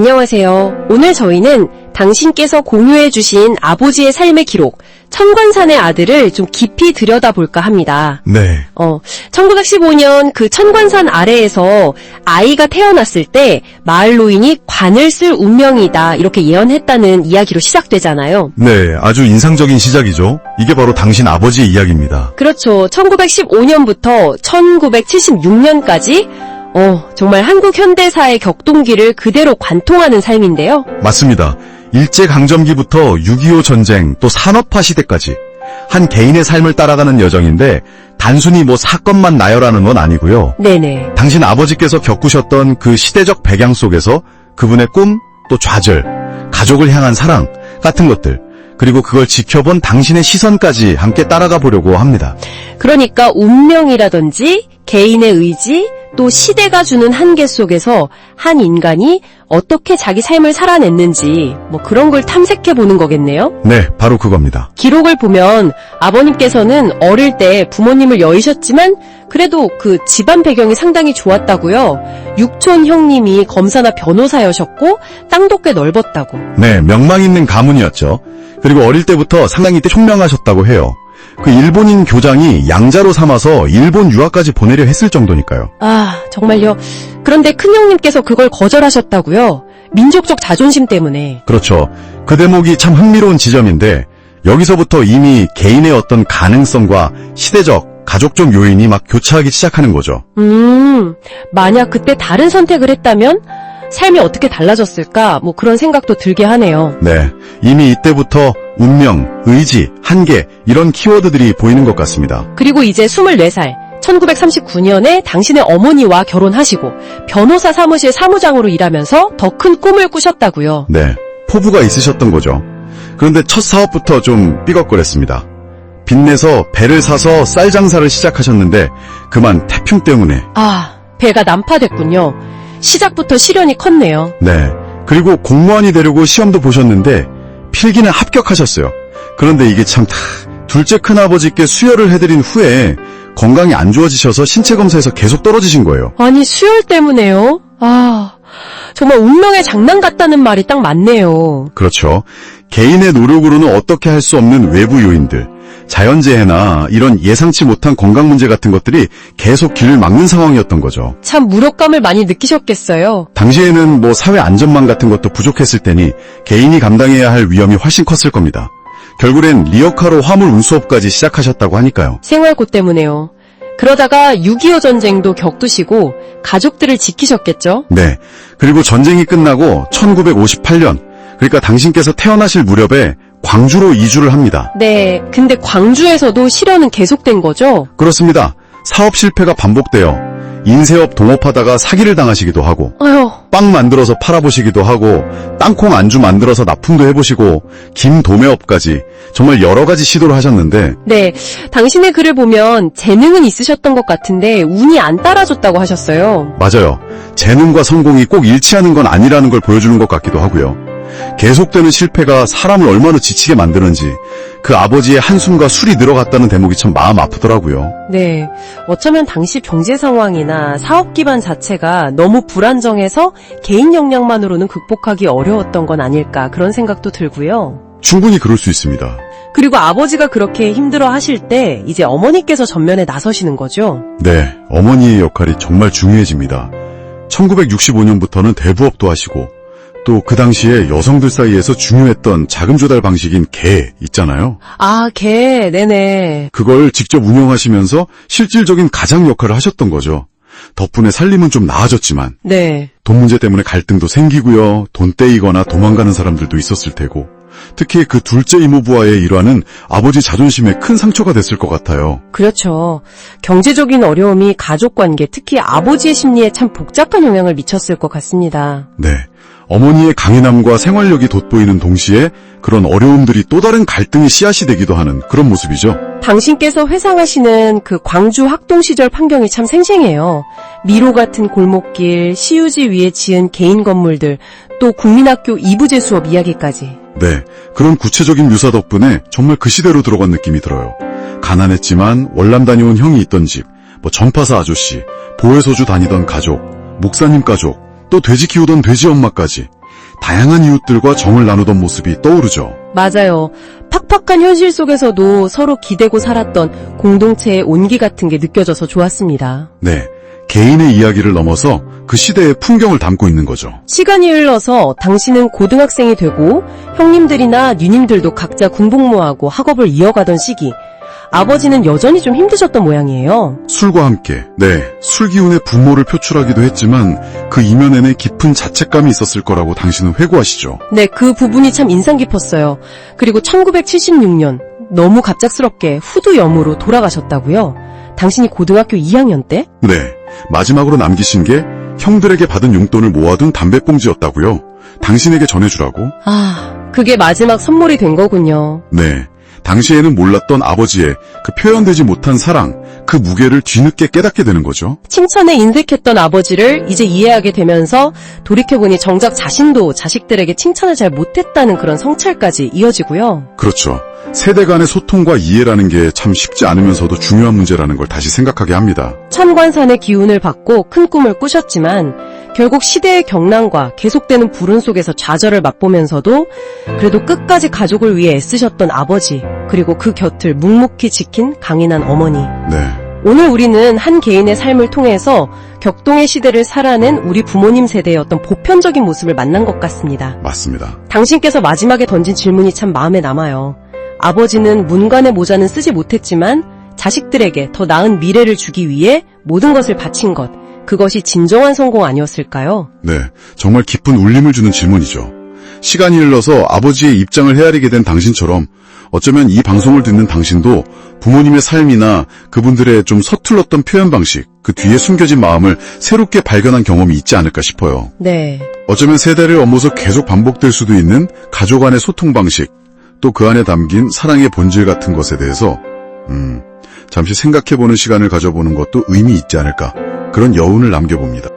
안녕하세요. 오늘 저희는 당신께서 공유해주신 아버지의 삶의 기록, 천관산의 아들을 좀 깊이 들여다볼까 합니다. 네. 1915년 그 천관산 아래에서 아이가 태어났을 때 마을 노인이 관을 쓸 운명이다 이렇게 예언했다는 이야기로 시작되잖아요. 네, 아주 인상적인 시작이죠. 이게 바로 당신 아버지의 이야기입니다. 그렇죠. 1915년부터 1976년까지 정말 한국 현대사의 격동기를 그대로 관통하는 삶인데요. 맞습니다. 일제강점기부터 6.25 전쟁 또 산업화 시대까지 한 개인의 삶을 따라가는 여정인데 단순히 사건만 나열하는 건 아니고요. 네네. 당신 아버지께서 겪으셨던 그 시대적 배경 속에서 그분의 꿈, 또 좌절, 가족을 향한 사랑 같은 것들, 그리고 그걸 지켜본 당신의 시선까지 함께 따라가 보려고 합니다. 그러니까 운명이라든지 개인의 의지, 또 시대가 주는 한계 속에서 한 인간이 어떻게 자기 삶을 살아냈는지 그런 걸 탐색해보는 거겠네요. 네, 바로 그겁니다. 기록을 보면 아버님께서는 어릴 때 부모님을 여의셨지만 그래도 그 집안 배경이 상당히 좋았다고요. 육촌 형님이 검사나 변호사여셨고 땅도 꽤 넓었다고. 네, 명망 있는 가문이었죠. 그리고 어릴 때부터 상당히 총명하셨다고 해요. 그 일본인 교장이 양자로 삼아서 일본 유학까지 보내려 했을 정도니까요. 아, 정말요. 그런데 큰형님께서 그걸 거절하셨다고요. 민족적 자존심 때문에. 그렇죠. 그 대목이 참 흥미로운 지점인데 여기서부터 이미 개인의 어떤 가능성과 시대적, 가족적 요인이 막 교차하기 시작하는 거죠. 만약 그때 다른 선택을 했다면 삶이 어떻게 달라졌을까? 그런 생각도 들게 하네요. 네, 이미 이때부터 운명, 의지, 한계 이런 키워드들이 보이는 것 같습니다. 그리고 이제 24살, 1939년에 당신의 어머니와 결혼하시고 변호사 사무실 사무장으로 일하면서 더 큰 꿈을 꾸셨다고요. 네, 포부가 있으셨던 거죠. 그런데 첫 사업부터 좀 삐걱거렸습니다. 빚내서 배를 사서 쌀 장사를 시작하셨는데 그만 태풍 때문에. 아, 배가 난파됐군요. 시작부터 시련이 컸네요. 네, 그리고 공무원이 되려고 시험도 보셨는데 필기는 합격하셨어요. 그런데 이게 참 둘째 큰아버지께 수혈을 해드린 후에 건강이 안 좋아지셔서 신체 검사에서 계속 떨어지신 거예요. 아니, 수혈 때문에요? 아, 정말 운명의 장난 같다는 말이 딱 맞네요. 그렇죠. 개인의 노력으로는 어떻게 할 수 없는 외부 요인들, 자연재해나 이런 예상치 못한 건강 문제 같은 것들이 계속 길을 막는 상황이었던 거죠. 참 무력감을 많이 느끼셨겠어요. 당시에는 사회 안전망 같은 것도 부족했을 테니 개인이 감당해야 할 위험이 훨씬 컸을 겁니다. 결국엔 리어카로 화물 운수업까지 시작하셨다고 하니까요. 생활고 때문에요. 그러다가 6.25 전쟁도 겪으시고 가족들을 지키셨겠죠? 네. 그리고 전쟁이 끝나고 1958년, 그러니까 당신께서 태어나실 무렵에 광주로 이주를 합니다. 네, 근데 광주에서도 시련은 계속된 거죠? 그렇습니다. 사업 실패가 반복되어 인쇄업 동업하다가 사기를 당하시기도 하고, 아휴. 빵 만들어서 팔아보시기도 하고, 땅콩 안주 만들어서 납품도 해보시고, 김 도매업까지 정말 여러 가지 시도를 하셨는데, 네, 당신의 글을 보면 재능은 있으셨던 것 같은데 운이 안 따라줬다고 하셨어요. 맞아요. 재능과 성공이 꼭 일치하는 건 아니라는 걸 보여주는 것 같기도 하고요. 계속되는 실패가 사람을 얼마나 지치게 만드는지 그 아버지의 한숨과 술이 들어갔다는 대목이 참 마음 아프더라고요. 네, 어쩌면 당시 경제 상황이나 사업 기반 자체가 너무 불안정해서 개인 역량만으로는 극복하기 어려웠던 건 아닐까 그런 생각도 들고요. 충분히 그럴 수 있습니다. 그리고 아버지가 그렇게 힘들어 하실 때 이제 어머니께서 전면에 나서시는 거죠? 네, 어머니의 역할이 정말 중요해집니다. 1965년부터는 대부업도 하시고 또 그 당시에 여성들 사이에서 중요했던 자금 조달 방식인 개 있잖아요. 아, 개, 네네. 그걸 직접 운영하시면서 실질적인 가장 역할을 하셨던 거죠. 덕분에 살림은 좀 나아졌지만 네. 돈 문제 때문에 갈등도 생기고요. 돈 떼이거나 도망가는 사람들도 있었을 테고 특히 그 둘째 이모부와의 일화는 아버지 자존심에 큰 상처가 됐을 것 같아요. 그렇죠. 경제적인 어려움이 가족관계, 특히 아버지의 심리에 참 복잡한 영향을 미쳤을 것 같습니다. 네. 어머니의 강인함과 생활력이 돋보이는 동시에 그런 어려움들이 또 다른 갈등의 씨앗이 되기도 하는 그런 모습이죠. 당신께서 회상하시는 그 광주 학동 시절 풍경이 참 생생해요. 미로 같은 골목길, 시유지 위에 지은 개인 건물들, 또 국민학교 2부제 수업 이야기까지. 네, 그런 구체적인 묘사 덕분에 정말 그 시대로 들어간 느낌이 들어요. 가난했지만 월남 다녀온 형이 있던 집, 전파사 아저씨, 보혜소주 다니던 가족, 목사님 가족, 또 돼지 키우던 돼지 엄마까지 다양한 이웃들과 정을 나누던 모습이 떠오르죠. 맞아요. 팍팍한 현실 속에서도 서로 기대고 살았던 공동체의 온기 같은 게 느껴져서 좋았습니다. 네, 개인의 이야기를 넘어서 그 시대의 풍경을 담고 있는 거죠. 시간이 흘러서 당신은 고등학생이 되고 형님들이나 누님들도 각자 군복무하고 학업을 이어가던 시기, 아버지는 여전히 좀 힘드셨던 모양이에요. 술과 함께, 술 기운의 분모를 표출하기도 했지만 그 이면에는 깊은 자책감이 있었을 거라고 당신은 회고하시죠. 네, 그 부분이 참 인상 깊었어요. 그리고 1976년 너무 갑작스럽게 후두염으로 돌아가셨다고요? 당신이 고등학교 2학년 때? 네, 마지막으로 남기신 게 형들에게 받은 용돈을 모아둔 담배봉지였다고요. 당신에게 전해주라고? 그게 마지막 선물이 된 거군요. 네, 당시에는 몰랐던 아버지의 그 표현되지 못한 사랑, 그 무게를 뒤늦게 깨닫게 되는 거죠. 칭찬에 인색했던 아버지를 이제 이해하게 되면서 돌이켜보니 정작 자신도 자식들에게 칭찬을 잘 못했다는 그런 성찰까지 이어지고요. 그렇죠. 세대 간의 소통과 이해라는 게 참 쉽지 않으면서도 중요한 문제라는 걸 다시 생각하게 합니다. 천관산의 기운을 받고 큰 꿈을 꾸셨지만 결국 시대의 경랑과 계속되는 불운 속에서 좌절을 맛보면서도 그래도 끝까지 가족을 위해 애쓰셨던 아버지, 그리고 그 곁을 묵묵히 지킨 강인한 어머니. 네, 오늘 우리는 한 개인의 삶을 통해서 격동의 시대를 살아낸 우리 부모님 세대의 어떤 보편적인 모습을 만난 것 같습니다. 맞습니다. 당신께서 마지막에 던진 질문이 참 마음에 남아요. 아버지는 문간의 모자는 쓰지 못했지만 자식들에게 더 나은 미래를 주기 위해 모든 것을 바친 것, 그것이 진정한 성공 아니었을까요? 네, 정말 깊은 울림을 주는 질문이죠. 시간이 흘러서 아버지의 입장을 헤아리게 된 당신처럼 어쩌면 이 방송을 듣는 당신도 부모님의 삶이나 그분들의 좀 서툴렀던 표현 방식, 그 뒤에 숨겨진 마음을 새롭게 발견한 경험이 있지 않을까 싶어요. 네. 어쩌면 세대를 넘어서 계속 반복될 수도 있는 가족 간의 소통 방식, 또 그 안에 담긴 사랑의 본질 같은 것에 대해서 잠시 생각해보는 시간을 가져보는 것도 의미 있지 않을까, 그런 여운을 남겨봅니다.